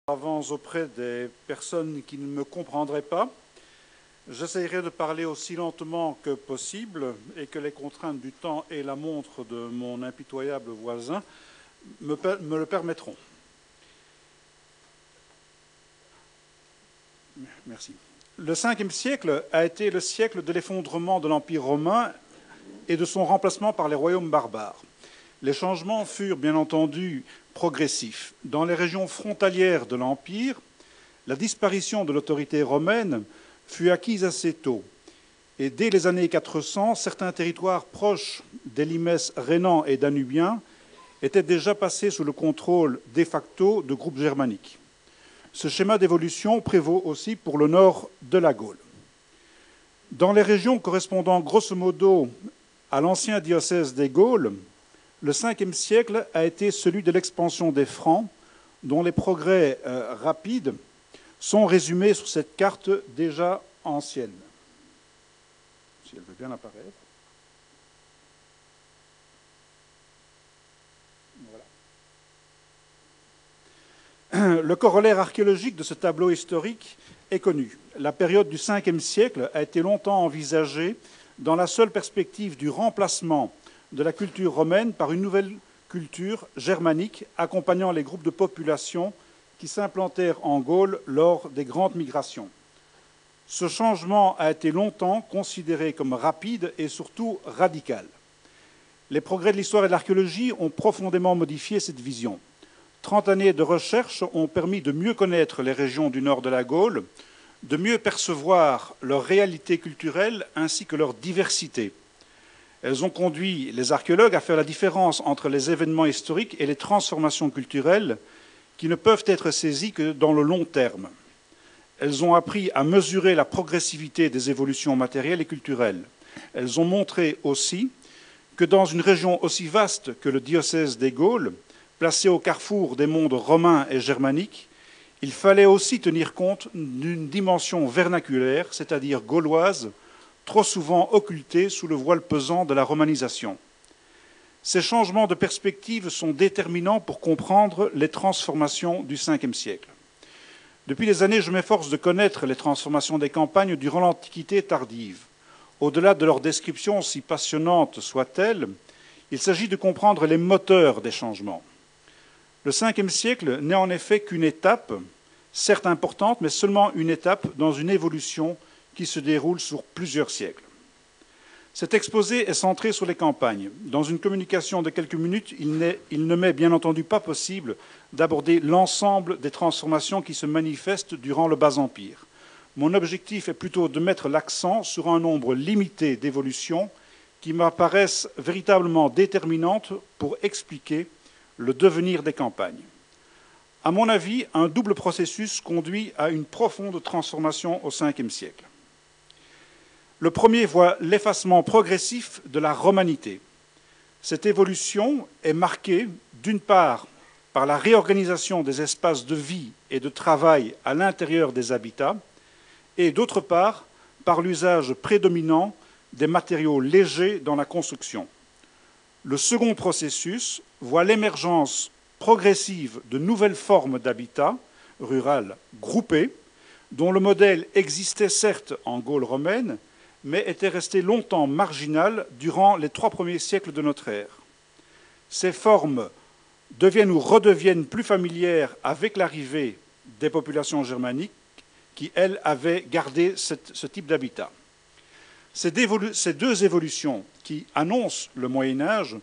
Avance auprès des personnes qui ne me comprendraient pas. J'essaierai de parler aussi lentement que possible et que les contraintes du temps et la montre de mon impitoyable voisin me le permettront. Merci. Le Ve siècle a été le siècle de l'effondrement de l'Empire romain et de son remplacement par les royaumes barbares. Les changements furent bien entendu progressifs. Dans les régions frontalières de l'Empire, la disparition de l'autorité romaine fut acquise assez tôt. Et dès les années 400, certains territoires proches des limès rhénans et danubiens étaient déjà passés sous le contrôle de facto de groupes germaniques. Ce schéma d'évolution prévaut aussi pour le nord de la Gaule. Dans les régions correspondant grosso modo à l'ancien diocèse des Gaules, le Ve siècle a été celui de l'expansion des Francs, dont les progrès rapides sont résumés sur cette carte déjà ancienne. Si elle veut bien apparaître. Voilà. Le corollaire archéologique de ce tableau historique est connu. La période du Ve siècle a été longtemps envisagée dans la seule perspective du remplacement de la culture romaine par une nouvelle culture germanique accompagnant les groupes de population qui s'implantèrent en Gaule lors des grandes migrations. Ce changement a été longtemps considéré comme rapide et surtout radical. Les progrès de l'histoire et de l'archéologie ont profondément modifié cette vision. 30 années de recherche ont permis de mieux connaître les régions du nord de la Gaule, de mieux percevoir leur réalité culturelle ainsi que leur diversité. Elles ont conduit les archéologues à faire la différence entre les événements historiques et les transformations culturelles qui ne peuvent être saisies que dans le long terme. Elles ont appris à mesurer la progressivité des évolutions matérielles et culturelles. Elles ont montré aussi que dans une région aussi vaste que le diocèse des Gaules, placée au carrefour des mondes romains et germaniques, il fallait aussi tenir compte d'une dimension vernaculaire, c'est-à-dire gauloise, trop souvent occultée sous le voile pesant de la romanisation. Ces changements de perspective sont déterminants pour comprendre les transformations du Ve siècle. Depuis des années, je m'efforce de connaître les transformations des campagnes durant l'Antiquité tardive. Au-delà de leur description, si passionnante soit-elle, il s'agit de comprendre les moteurs des changements. Le Ve siècle n'est en effet qu'une étape, certes importante, mais seulement une étape dans une évolution qui se déroule sur plusieurs siècles. Cet exposé est centré sur les campagnes. Dans une communication de quelques minutes, il ne m'est bien entendu pas possible d'aborder l'ensemble des transformations qui se manifestent durant le Bas Empire. Mon objectif est plutôt de mettre l'accent sur un nombre limité d'évolutions qui m'apparaissent véritablement déterminantes pour expliquer le devenir des campagnes. À mon avis, un double processus conduit à une profonde transformation au Ve siècle. Le premier voit l'effacement progressif de la romanité. Cette évolution est marquée, d'une part, par la réorganisation des espaces de vie et de travail à l'intérieur des habitats, et d'autre part, par l'usage prédominant des matériaux légers dans la construction. Le second processus voit l'émergence progressive de nouvelles formes d'habitat rural groupé, dont le modèle existait certes en Gaule romaine, mais était resté longtemps marginal durant les 3 premiers siècles de notre ère. Ces formes deviennent ou redeviennent plus familières avec l'arrivée des populations germaniques qui, elles, avaient gardé ce type d'habitat. Ces deux évolutions qui annoncent le Moyen Âge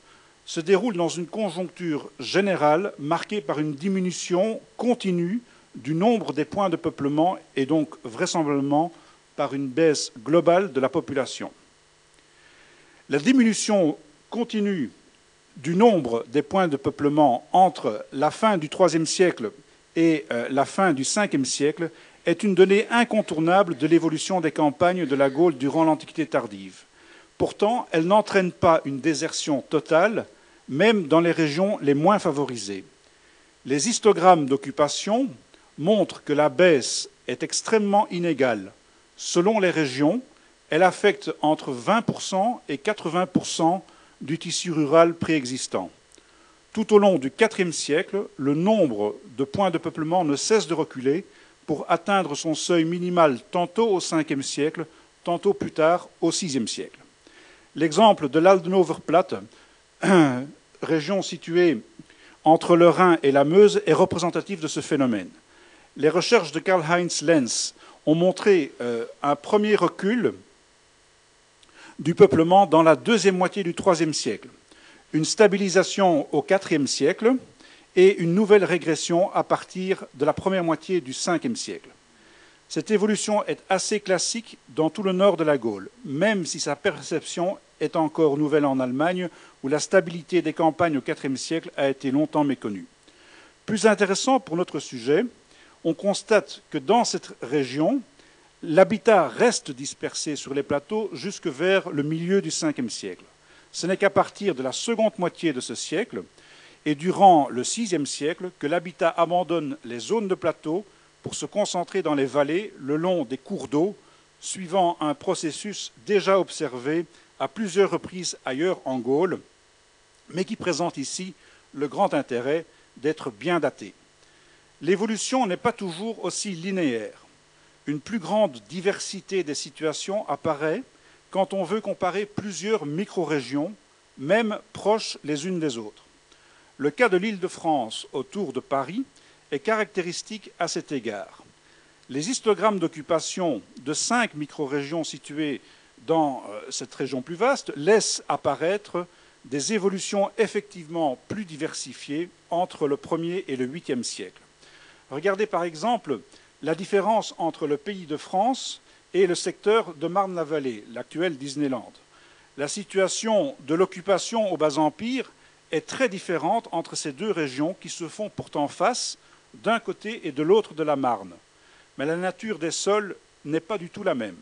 se déroulent dans une conjoncture générale marquée par une diminution continue du nombre des points de peuplement et donc vraisemblablement par une baisse globale de la population. La diminution continue du nombre des points de peuplement entre la fin du IIIe siècle et la fin du Ve siècle est une donnée incontournable de l'évolution des campagnes de la Gaule durant l'Antiquité tardive. Pourtant, elle n'entraîne pas une désertion totale, même dans les régions les moins favorisées. Les histogrammes d'occupation montrent que la baisse est extrêmement inégale. Selon les régions, elle affecte entre 20% et 80% du tissu rural préexistant. Tout au long du IVe siècle, le nombre de points de peuplement ne cesse de reculer pour atteindre son seuil minimal tantôt au Ve siècle, tantôt plus tard au VIe siècle. L'exemple de l'Aldenoverplatte, région située entre le Rhin et la Meuse, est représentatif de ce phénomène. Les recherches de Karl-Heinz Lenz ont montré un premier recul du peuplement dans la deuxième moitié du IIIe siècle, une stabilisation au IVe siècle et une nouvelle régression à partir de la première moitié du Ve siècle. Cette évolution est assez classique dans tout le nord de la Gaule, même si sa perception est encore nouvelle en Allemagne, où la stabilité des campagnes au IVe siècle a été longtemps méconnue. Plus intéressant pour notre sujet, on constate que dans cette région, l'habitat reste dispersé sur les plateaux jusque vers le milieu du Ve siècle. Ce n'est qu'à partir de la seconde moitié de ce siècle et durant le VIe siècle que l'habitat abandonne les zones de plateau pour se concentrer dans les vallées le long des cours d'eau, suivant un processus déjà observé à plusieurs reprises ailleurs en Gaule, mais qui présente ici le grand intérêt d'être bien daté. L'évolution n'est pas toujours aussi linéaire. Une plus grande diversité des situations apparaît quand on veut comparer plusieurs micro-régions, même proches les unes des autres. Le cas de l'Île-de-France autour de Paris est caractéristique à cet égard. Les histogrammes d'occupation de 5 micro-régions situées dans cette région plus vaste laissent apparaître des évolutions effectivement plus diversifiées entre le 1er et le 8e siècle. Regardez par exemple la différence entre le Pays de France et le secteur de Marne-la-Vallée, l'actuel Disneyland. La situation de l'occupation au Bas-Empire est très différente entre ces deux régions qui se font pourtant face d'un côté et de l'autre de la Marne. Mais la nature des sols n'est pas du tout la même.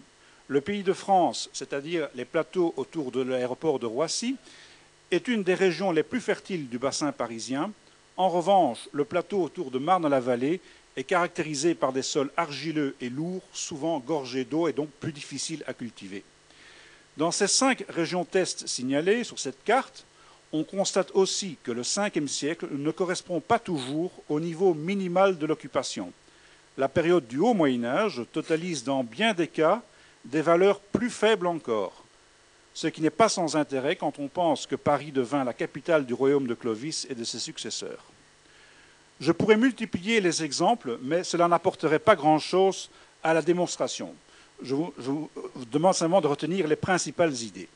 Le Pays de France, c'est-à-dire les plateaux autour de l'aéroport de Roissy, est une des régions les plus fertiles du bassin parisien. En revanche, le plateau autour de Marne-la-Vallée est caractérisé par des sols argileux et lourds, souvent gorgés d'eau et donc plus difficiles à cultiver. Dans ces 5 régions test signalées sur cette carte, on constate aussi que le Ve siècle ne correspond pas toujours au niveau minimal de l'occupation. La période du Haut Moyen-Âge totalise dans bien des cas des valeurs plus faibles encore, ce qui n'est pas sans intérêt quand on pense que Paris devint la capitale du royaume de Clovis et de ses successeurs. Je pourrais multiplier les exemples, mais cela n'apporterait pas grand-chose à la démonstration. Je vous demande simplement de retenir les principales idées.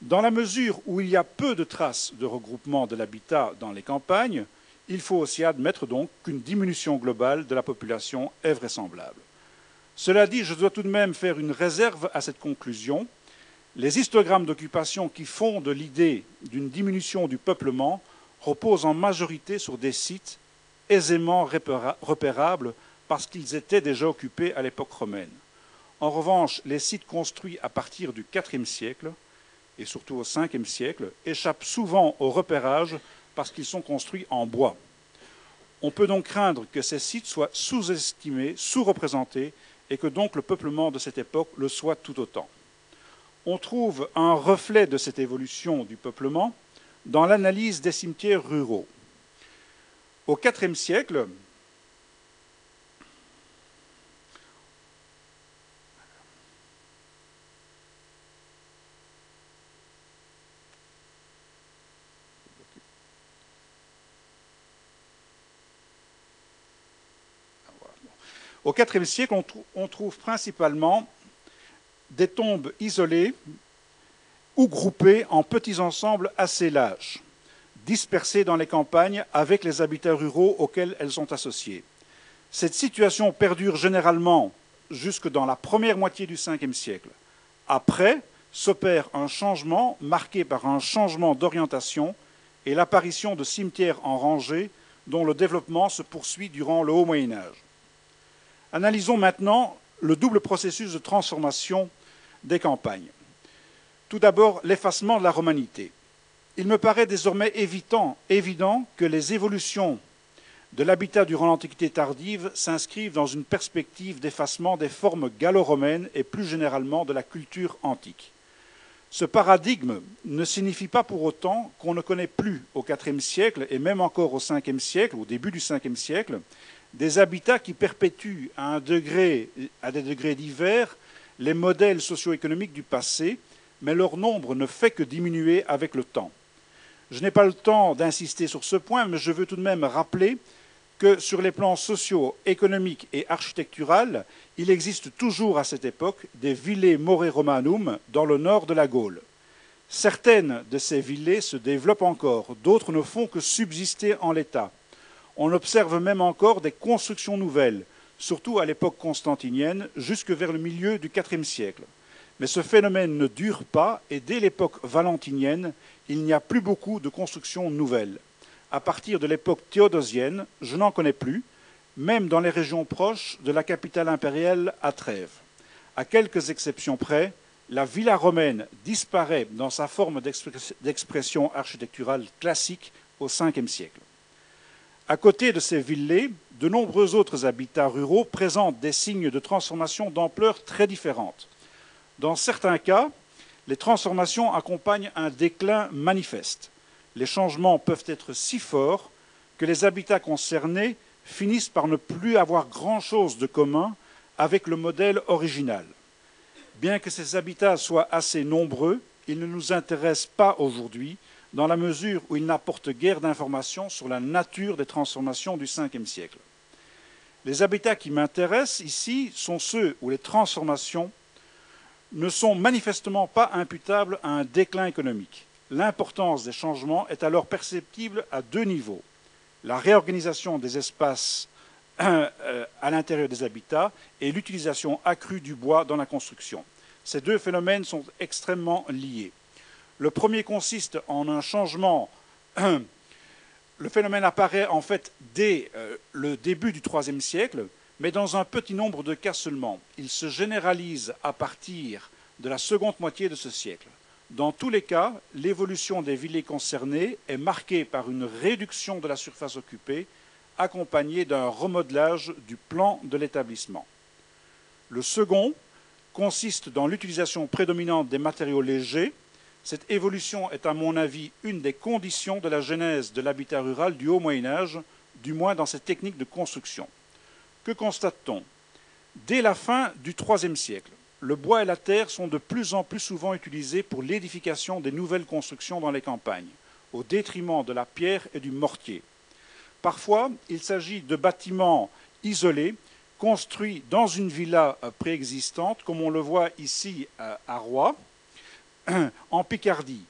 Dans la mesure où il y a peu de traces de regroupement de l'habitat dans les campagnes, il faut aussi admettre donc qu'une diminution globale de la population est vraisemblable. Cela dit, je dois tout de même faire une réserve à cette conclusion. Les histogrammes d'occupation qui fondent l'idée d'une diminution du peuplement reposent en majorité sur des sites aisément repérables parce qu'ils étaient déjà occupés à l'époque romaine. En revanche, les sites construits à partir du IVe siècle et surtout au Ve siècle échappent souvent au repérage parce qu'ils sont construits en bois. On peut donc craindre que ces sites soient sous-estimés, sous-représentés et que donc le peuplement de cette époque le soit tout autant. On trouve un reflet de cette évolution du peuplement dans l'analyse des cimetières ruraux. Au IVe siècle, on trouve principalement des tombes isolées ou groupées en petits ensembles assez larges, dispersées dans les campagnes avec les habitats ruraux auxquels elles sont associées. Cette situation perdure généralement jusque dans la première moitié du Ve siècle. Après, s'opère un changement marqué par un changement d'orientation et l'apparition de cimetières en rangée dont le développement se poursuit durant le Haut Moyen-Âge. Analysons maintenant le double processus de transformation des campagnes. Tout d'abord, l'effacement de la romanité. Il me paraît désormais évident que les évolutions de l'habitat durant l'Antiquité tardive s'inscrivent dans une perspective d'effacement des formes gallo-romaines et plus généralement de la culture antique. Ce paradigme ne signifie pas pour autant qu'on ne connaît plus au IVe siècle, et même encore au Ve siècle, au début du Ve siècle, des habitats qui perpétuent à des degrés divers les modèles socio-économiques du passé, mais leur nombre ne fait que diminuer avec le temps. Je n'ai pas le temps d'insister sur ce point, mais je veux tout de même rappeler que sur les plans sociaux, économiques et architectural, il existe toujours à cette époque des villae more romanum dans le nord de la Gaule. Certaines de ces villae se développent encore, d'autres ne font que subsister en l'état. On observe même encore des constructions nouvelles, surtout à l'époque constantinienne, jusque vers le milieu du IVe siècle. Mais ce phénomène ne dure pas et dès l'époque valentinienne, il n'y a plus beaucoup de constructions nouvelles. À partir de l'époque théodosienne, je n'en connais plus, même dans les régions proches de la capitale impériale à Trèves. À quelques exceptions près, la villa romaine disparaît dans sa forme d'expression architecturale classique au Ve siècle. À côté de ces villes, de nombreux autres habitats ruraux présentent des signes de transformation d'ampleur très différentes. Dans certains cas, les transformations accompagnent un déclin manifeste. Les changements peuvent être si forts que les habitats concernés finissent par ne plus avoir grand-chose de commun avec le modèle original. Bien que ces habitats soient assez nombreux, ils ne nous intéressent pas aujourd'hui dans la mesure où ils n'apportent guère d'informations sur la nature des transformations du Ve siècle. Les habitats qui m'intéressent ici sont ceux où les transformations ne sont manifestement pas imputables à un déclin économique. L'importance des changements est alors perceptible à deux niveaux. La réorganisation des espaces à l'intérieur des habitats et l'utilisation accrue du bois dans la construction. Ces deux phénomènes sont extrêmement liés. Le premier consiste en un changement. Le phénomène apparaît en fait dès le début du IIIe siècle, mais dans un petit nombre de cas seulement. Il se généralise à partir de la seconde moitié de ce siècle. Dans tous les cas, l'évolution des villes concernées est marquée par une réduction de la surface occupée, accompagnée d'un remodelage du plan de l'établissement. Le second consiste dans l'utilisation prédominante des matériaux légers. Cette évolution est, à mon avis, une des conditions de la genèse de l'habitat rural du Haut Moyen-Âge, du moins dans ses techniques de construction. Que constate-t-on? Dès la fin du IIIe siècle, le bois et la terre sont de plus en plus souvent utilisés pour l'édification des nouvelles constructions dans les campagnes, au détriment de la pierre et du mortier. Parfois, il s'agit de bâtiments isolés, construits dans une villa préexistante, comme on le voit ici à Roye, en Picardie.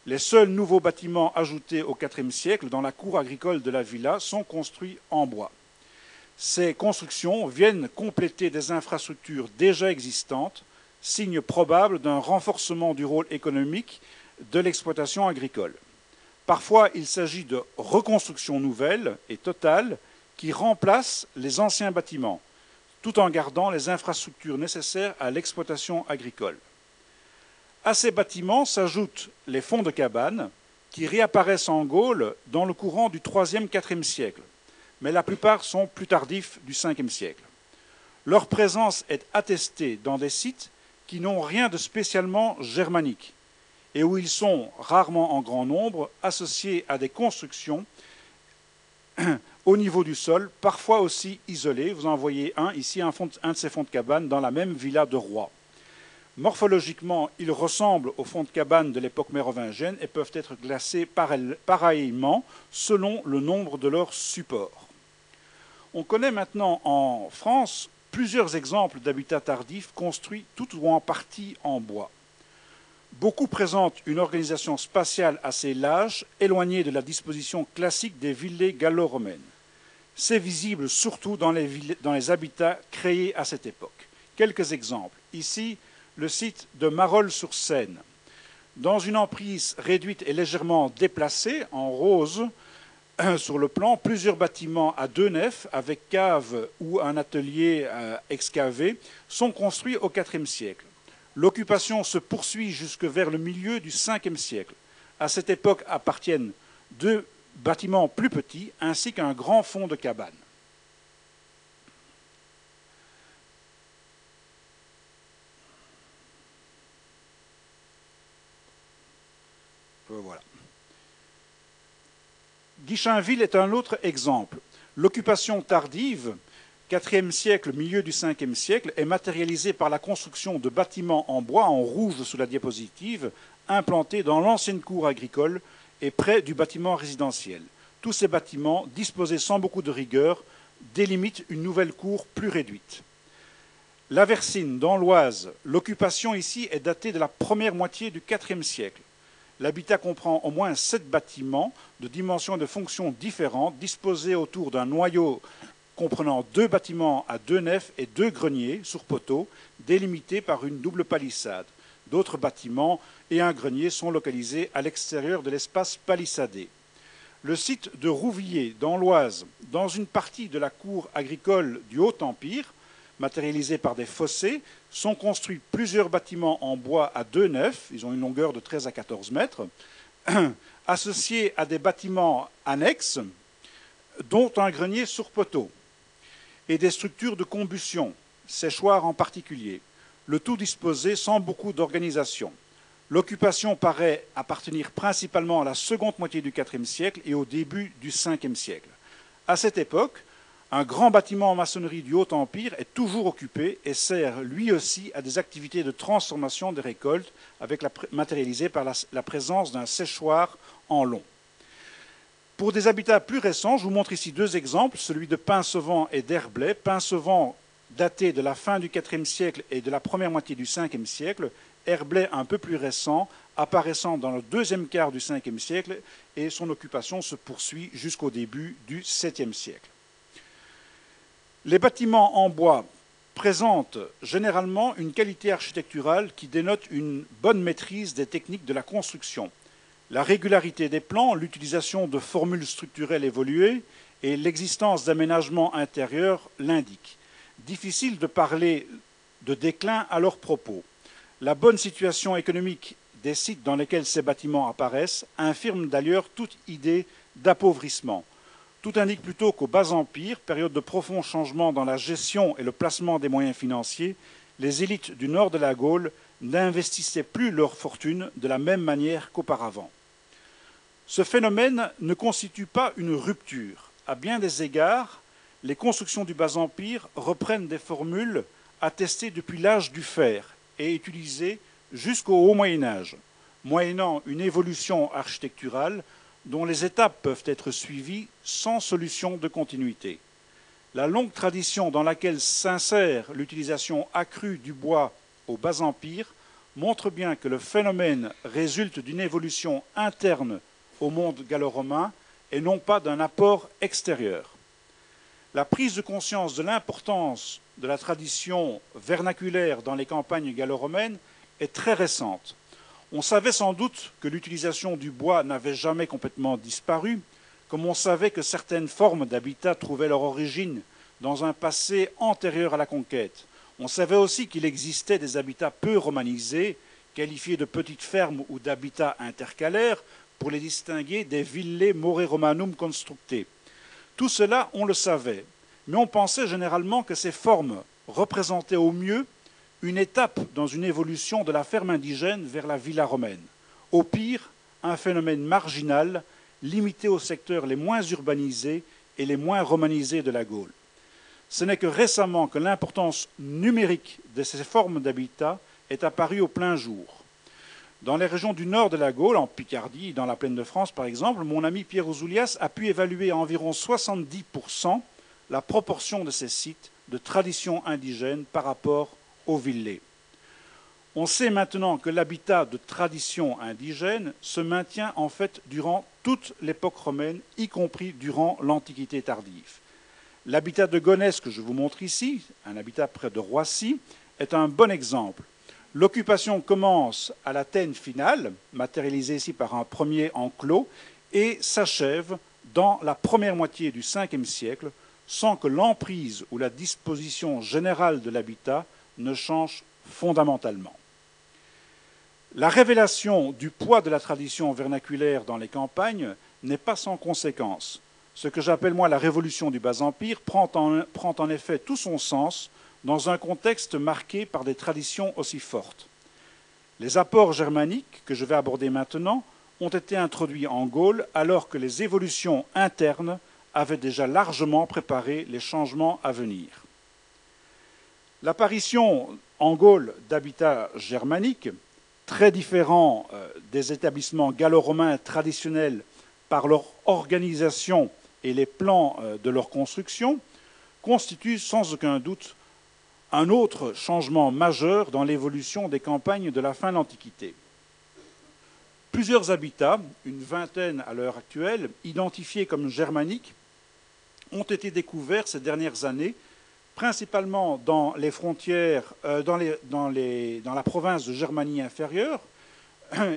Les seuls nouveaux bâtiments ajoutés au IVe siècle dans la cour agricole de la villa sont construits en bois. Ces constructions viennent compléter des infrastructures déjà existantes, signe probable d'un renforcement du rôle économique de l'exploitation agricole. Parfois, il s'agit de reconstructions nouvelles et totales qui remplacent les anciens bâtiments, tout en gardant les infrastructures nécessaires à l'exploitation agricole. À ces bâtiments s'ajoutent les fonds de cabane qui réapparaissent en Gaule dans le courant du IIIe-IVe siècle, mais la plupart sont plus tardifs du Ve siècle. Leur présence est attestée dans des sites qui n'ont rien de spécialement germanique et où ils sont, rarement en grand nombre, associés à des constructions au niveau du sol, parfois aussi isolés. Vous en voyez un ici, un de ces fonds de cabane dans la même villa de Roye. Morphologiquement, ils ressemblent aux fonds de cabane de l'époque mérovingienne et peuvent être classés pareillement selon le nombre de leurs supports. On connaît maintenant en France plusieurs exemples d'habitats tardifs construits tout ou en partie en bois. Beaucoup présentent une organisation spatiale assez lâche, éloignée de la disposition classique des villes gallo-romaines. C'est visible surtout dans les habitats créés à cette époque. Quelques exemples. Ici, le site de Marolles-sur-Seine. Dans une emprise réduite et légèrement déplacée, en rose, sur le plan, plusieurs bâtiments à deux nefs, avec cave ou un atelier excavé, sont construits au IVe siècle. L'occupation se poursuit jusque vers le milieu du Ve siècle. À cette époque appartiennent deux bâtiments plus petits, ainsi qu'un grand fond de cabane. Guichainville est un autre exemple. L'occupation tardive, 4e siècle, milieu du 5e siècle, est matérialisée par la construction de bâtiments en bois, en rouge sous la diapositive, implantés dans l'ancienne cour agricole et près du bâtiment résidentiel. Tous ces bâtiments, disposés sans beaucoup de rigueur, délimitent une nouvelle cour plus réduite. La Versine, dans l'Oise, l'occupation ici est datée de la première moitié du IVe siècle. L'habitat comprend au moins 7 bâtiments de dimensions et de fonctions différentes, disposés autour d'un noyau comprenant 2 bâtiments à 2 nefs et 2 greniers sur poteaux, délimités par une double palissade. D'autres bâtiments et un grenier sont localisés à l'extérieur de l'espace palissadé. Le site de Rouvilliers, dans l'Oise, dans une partie de la cour agricole du Haut-Empire, matérialisée par des fossés, sont construits plusieurs bâtiments en bois à 2 nefs, ils ont une longueur de 13 à 14 mètres, associés à des bâtiments annexes, dont un grenier sur poteau, et des structures de combustion, séchoirs en particulier, le tout disposé sans beaucoup d'organisation. L'occupation paraît appartenir principalement à la seconde moitié du IVe siècle et au début du Ve siècle. À cette époque, un grand bâtiment en maçonnerie du Haut-Empire est toujours occupé et sert lui aussi à des activités de transformation des récoltes, matérialisées par la présence d'un séchoir en long. Pour des habitats plus récents, je vous montre ici 2 exemples, celui de Pincevent et d'Herblay. Pincevent daté de la fin du IVe siècle et de la première moitié du Ve siècle, Herblay un peu plus récent, apparaissant dans le 2e quart du Ve siècle, et son occupation se poursuit jusqu'au début du VIIe siècle. Les bâtiments en bois présentent généralement une qualité architecturale qui dénote une bonne maîtrise des techniques de la construction. La régularité des plans, l'utilisation de formules structurelles évoluées et l'existence d'aménagements intérieurs l'indiquent. Difficile de parler de déclin à leur propos. La bonne situation économique des sites dans lesquels ces bâtiments apparaissent infirme d'ailleurs toute idée d'appauvrissement. Tout indique plutôt qu'au Bas-Empire, période de profonds changements dans la gestion et le placement des moyens financiers, les élites du nord de la Gaule n'investissaient plus leur fortune de la même manière qu'auparavant. Ce phénomène ne constitue pas une rupture. À bien des égards, les constructions du Bas-Empire reprennent des formules attestées depuis l'âge du fer et utilisées jusqu'au Haut Moyen-Âge, moyennant une évolution architecturale dont les étapes peuvent être suivies sans solution de continuité. La longue tradition dans laquelle s'insère l'utilisation accrue du bois au Bas-Empire montre bien que le phénomène résulte d'une évolution interne au monde gallo-romain et non pas d'un apport extérieur. La prise de conscience de l'importance de la tradition vernaculaire dans les campagnes gallo-romaines est très récente. On savait sans doute que l'utilisation du bois n'avait jamais complètement disparu, comme on savait que certaines formes d'habitat trouvaient leur origine dans un passé antérieur à la conquête. On savait aussi qu'il existait des habitats peu romanisés, qualifiés de petites fermes ou d'habitats intercalaires, pour les distinguer des ville more romanum constructe. Tout cela, on le savait, mais on pensait généralement que ces formes représentaient au mieux une étape dans une évolution de la ferme indigène vers la villa romaine. Au pire, un phénomène marginal, limité aux secteurs les moins urbanisés et les moins romanisés de la Gaule. Ce n'est que récemment que l'importance numérique de ces formes d'habitat est apparue au plein jour. Dans les régions du nord de la Gaule, en Picardie, dans la plaine de France par exemple, mon ami Pierre Ouzoulias a pu évaluer à environ 70% la proportion de ces sites de tradition indigène par rapport aux villers. On sait maintenant que l'habitat de tradition indigène se maintient en fait durant toute l'époque romaine, y compris durant l'Antiquité tardive. L'habitat de Gonesse que je vous montre ici, un habitat près de Roissy, est un bon exemple. L'occupation commence à la Tène finale, matérialisée ici par un premier enclos, et s'achève dans la première moitié du Ve siècle, sans que l'emprise ou la disposition générale de l'habitat ne change fondamentalement. La révélation du poids de la tradition vernaculaire dans les campagnes n'est pas sans conséquence. Ce que j'appelle moi la révolution du Bas-Empire prend en effet tout son sens dans un contexte marqué par des traditions aussi fortes. Les apports germaniques, que je vais aborder maintenant, ont été introduits en Gaule alors que les évolutions internes avaient déjà largement préparé les changements à venir. L'apparition en Gaule d'habitats germaniques, très différents des établissements gallo-romains traditionnels par leur organisation et les plans de leur construction, constitue sans aucun doute un autre changement majeur dans l'évolution des campagnes de la fin de l'Antiquité. Plusieurs habitats, une vingtaine à l'heure actuelle, identifiés comme germaniques, ont été découverts ces dernières années, principalement dans les frontières, dans la province de Germanie inférieure.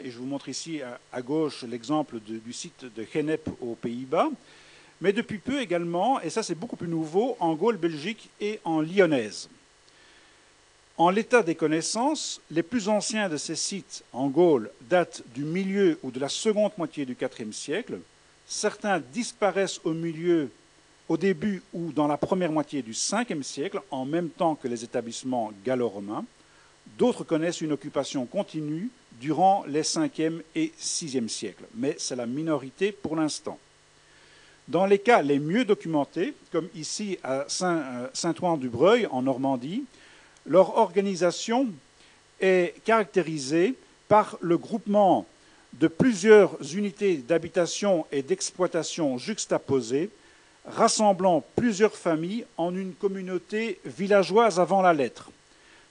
Et je vous montre ici à gauche l'exemple du site de Gennep aux Pays-Bas, mais depuis peu également, et ça c'est beaucoup plus nouveau, en Gaule belgique et en lyonnaise. En l'état des connaissances, les plus anciens de ces sites en Gaule datent du milieu ou de la seconde moitié du IVe siècle. Certains disparaissent au début ou dans la première moitié du Ve siècle, en même temps que les établissements gallo-romains. D'autres connaissent une occupation continue durant les 5e et 6e siècles, mais c'est la minorité pour l'instant. Dans les cas les mieux documentés, comme ici à Saint-Ouen-du-Breuil, en Normandie, leur organisation est caractérisée par le groupement de plusieurs unités d'habitation et d'exploitation juxtaposées, rassemblant plusieurs familles en une communauté villageoise avant la lettre.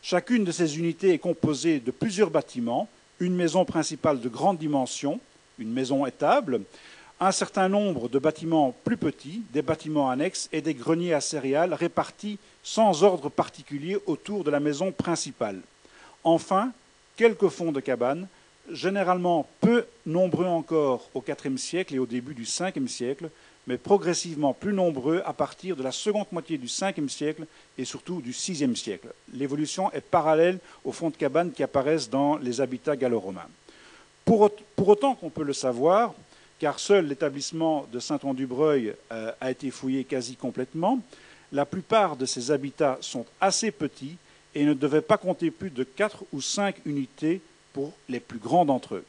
Chacune de ces unités est composée de plusieurs bâtiments, une maison principale de grande dimension, une maison étable, un certain nombre de bâtiments plus petits, des bâtiments annexes et des greniers à céréales répartis sans ordre particulier autour de la maison principale. Enfin, quelques fonds de cabanes, généralement peu nombreux encore au IVe siècle et au début du Ve siècle, mais progressivement plus nombreux à partir de la seconde moitié du Ve siècle et surtout du VIe siècle. L'évolution est parallèle aux fonds de cabanes qui apparaissent dans les habitats gallo-romains. Pour autant qu'on peut le savoir, car seul l'établissement de Saint-Ouen-du-Breuil a été fouillé quasi complètement, la plupart de ces habitats sont assez petits et ne devaient pas compter plus de 4 ou 5 unités pour les plus grands d'entre eux.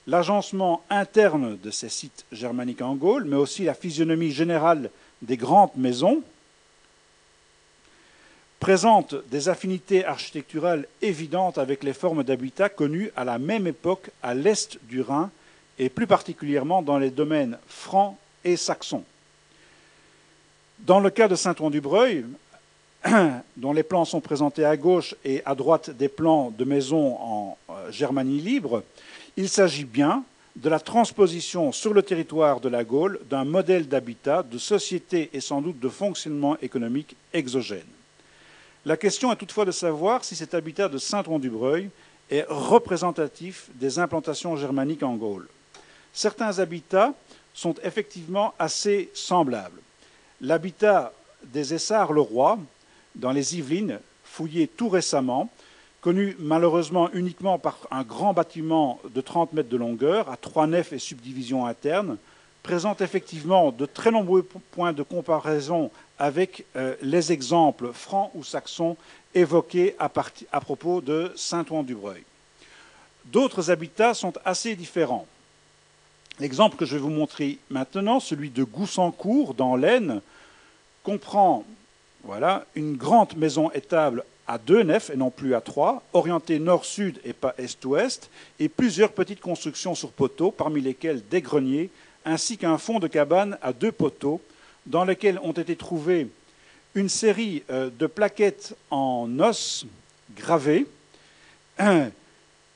L'agencement interne de ces sites germaniques en Gaule, mais aussi la physionomie générale des grandes maisons, présentent des affinités architecturales évidentes avec les formes d'habitat connues à la même époque à l'est du Rhin, et plus particulièrement dans les domaines francs et saxons. Dans le cas de Saint-Ouen-du-Breuil, dont les plans sont présentés à gauche et à droite des plans de maisons en Germanie libre, il s'agit bien de la transposition sur le territoire de la Gaule d'un modèle d'habitat, de société et sans doute de fonctionnement économique exogène. La question est toutefois de savoir si cet habitat de Saint-Ouen-du-Breuil est représentatif des implantations germaniques en Gaule. Certains habitats sont effectivement assez semblables. L'habitat des Essarts-le-Roi, dans les Yvelines, fouillé tout récemment, connu malheureusement uniquement par un grand bâtiment de 30 mètres de longueur, à 3 nefs et subdivisions internes, présente effectivement de très nombreux points de comparaison avec les exemples francs ou saxons évoqués à propos de Saint-Ouen-du-Breuil. D'autres habitats sont assez différents. L'exemple que je vais vous montrer maintenant, celui de Goussancourt, dans l'Aisne, comprend une grande maison étable à 2 nefs et non plus à 3, orientée nord-sud et pas est-ouest, et plusieurs petites constructions sur poteaux, parmi lesquelles des greniers, ainsi qu'un fond de cabane à 2 poteaux, dans lesquels ont été trouvées une série de plaquettes en os gravées.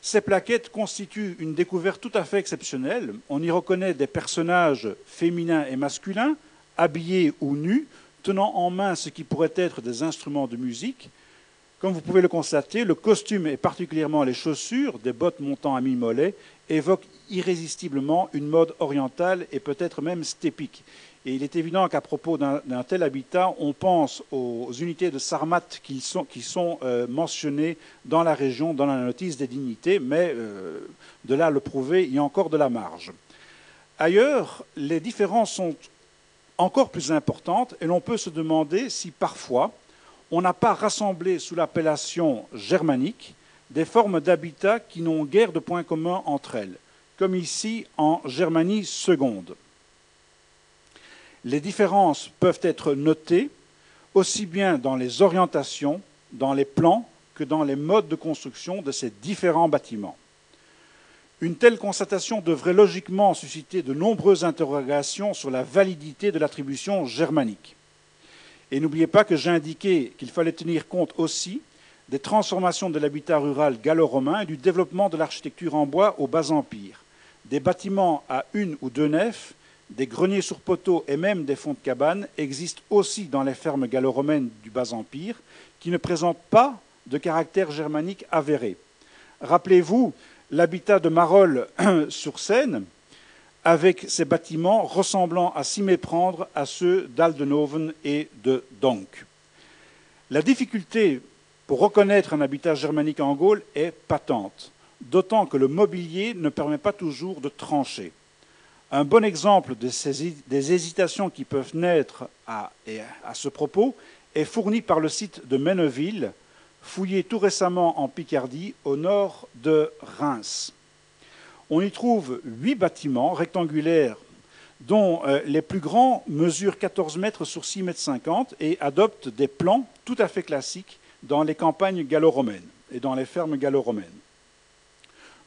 Ces plaquettes constituent une découverte tout à fait exceptionnelle. On y reconnaît des personnages féminins et masculins, habillés ou nus, tenant en main ce qui pourrait être des instruments de musique. Comme vous pouvez le constater, le costume et particulièrement les chaussures, des bottes montant à mi-mollet, évoquent irrésistiblement une mode orientale et peut-être même stépique. Et il est évident qu'à propos d'un tel habitat, on pense aux unités de Sarmates qui sont mentionnées dans la région, dans la notice des dignités, mais de là à le prouver, il y a encore de la marge. Ailleurs, les différences sont encore plus importantes et l'on peut se demander si parfois on n'a pas rassemblé sous l'appellation germanique des formes d'habitat qui n'ont guère de points communs entre elles, comme ici en Germanie seconde. Les différences peuvent être notées aussi bien dans les orientations, dans les plans, que dans les modes de construction de ces différents bâtiments. Une telle constatation devrait logiquement susciter de nombreuses interrogations sur la validité de l'attribution germanique. Et n'oubliez pas que j'ai indiqué qu'il fallait tenir compte aussi des transformations de l'habitat rural gallo-romain et du développement de l'architecture en bois au Bas-Empire. Des bâtiments à une ou deux nefs, des greniers sur poteaux et même des fonds de cabane existent aussi dans les fermes gallo-romaines du Bas-Empire qui ne présentent pas de caractère germanique avéré. Rappelez-vous l'habitat de Marolles-sur-Seine, avec ces bâtiments ressemblant à s'y méprendre à ceux d'Aldenhoven et de Donk. La difficulté pour reconnaître un habitat germanique en Gaule est patente, d'autant que le mobilier ne permet pas toujours de trancher. Un bon exemple des hésitations qui peuvent naître à ce propos est fourni par le site de Menneville, fouillé tout récemment en Picardie, au nord de Reims. On y trouve 8 bâtiments rectangulaires dont les plus grands mesurent 14 mètres sur 6,50 mètres et adoptent des plans tout à fait classiques dans les campagnes gallo-romaines et dans les fermes gallo-romaines.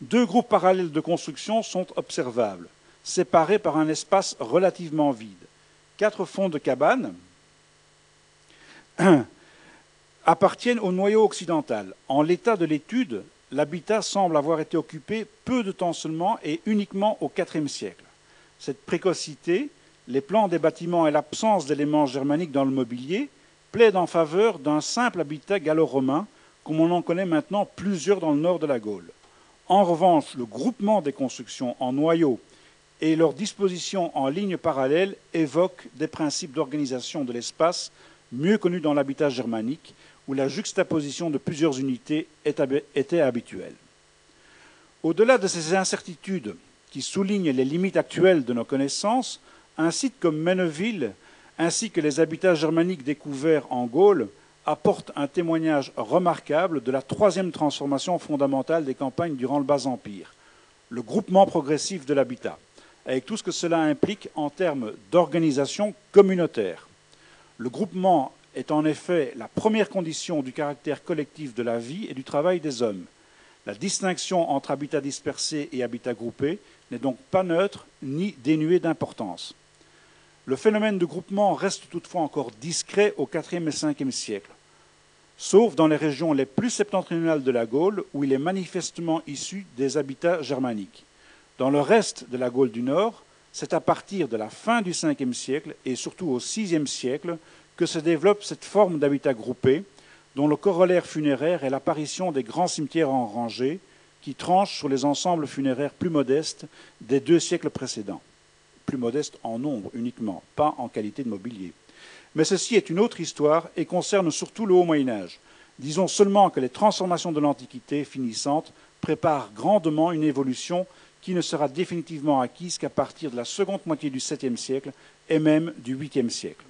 2 groupes parallèles de construction sont observables, séparés par un espace relativement vide. 4 fonds de cabane appartiennent au noyau occidental. En l'état de l'étude, l'habitat semble avoir été occupé peu de temps seulement et uniquement au IVe siècle. Cette précocité, les plans des bâtiments et l'absence d'éléments germaniques dans le mobilier plaident en faveur d'un simple habitat gallo-romain, comme on en connaît maintenant plusieurs dans le nord de la Gaule. En revanche, le groupement des constructions en noyaux et leur disposition en ligne parallèle évoquent des principes d'organisation de l'espace mieux connus dans l'habitat germanique, où la juxtaposition de plusieurs unités était habituelle. Au-delà de ces incertitudes qui soulignent les limites actuelles de nos connaissances, un site comme Menneville, ainsi que les habitats germaniques découverts en Gaule, apportent un témoignage remarquable de la troisième transformation fondamentale des campagnes durant le Bas-Empire, le groupement progressif de l'habitat, avec tout ce que cela implique en termes d'organisation communautaire. Le groupement est en effet la première condition du caractère collectif de la vie et du travail des hommes. La distinction entre habitat dispersé et habitat groupé n'est donc pas neutre ni dénuée d'importance. Le phénomène de groupement reste toutefois encore discret au IVe et Ve siècle, sauf dans les régions les plus septentrionales de la Gaule, où il est manifestement issu des habitats germaniques. Dans le reste de la Gaule du Nord, c'est à partir de la fin du Ve siècle et surtout au VIe siècle que se développe cette forme d'habitat groupé, dont le corollaire funéraire est l'apparition des grands cimetières en rangée, qui tranchent sur les ensembles funéraires plus modestes des 2 siècles précédents. Plus modestes en nombre uniquement, pas en qualité de mobilier. Mais ceci est une autre histoire et concerne surtout le Haut Moyen-Âge. Disons seulement que les transformations de l'Antiquité finissante préparent grandement une évolution qui ne sera définitivement acquise qu'à partir de la seconde moitié du 7e siècle et même du 8e siècle.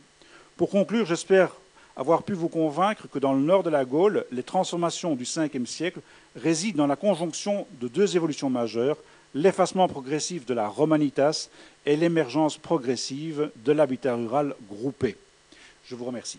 Pour conclure, j'espère avoir pu vous convaincre que dans le nord de la Gaule, les transformations du 5e siècle résident dans la conjonction de 2 évolutions majeures, l'effacement progressif de la romanitas et l'émergence progressive de l'habitat rural groupé. Je vous remercie.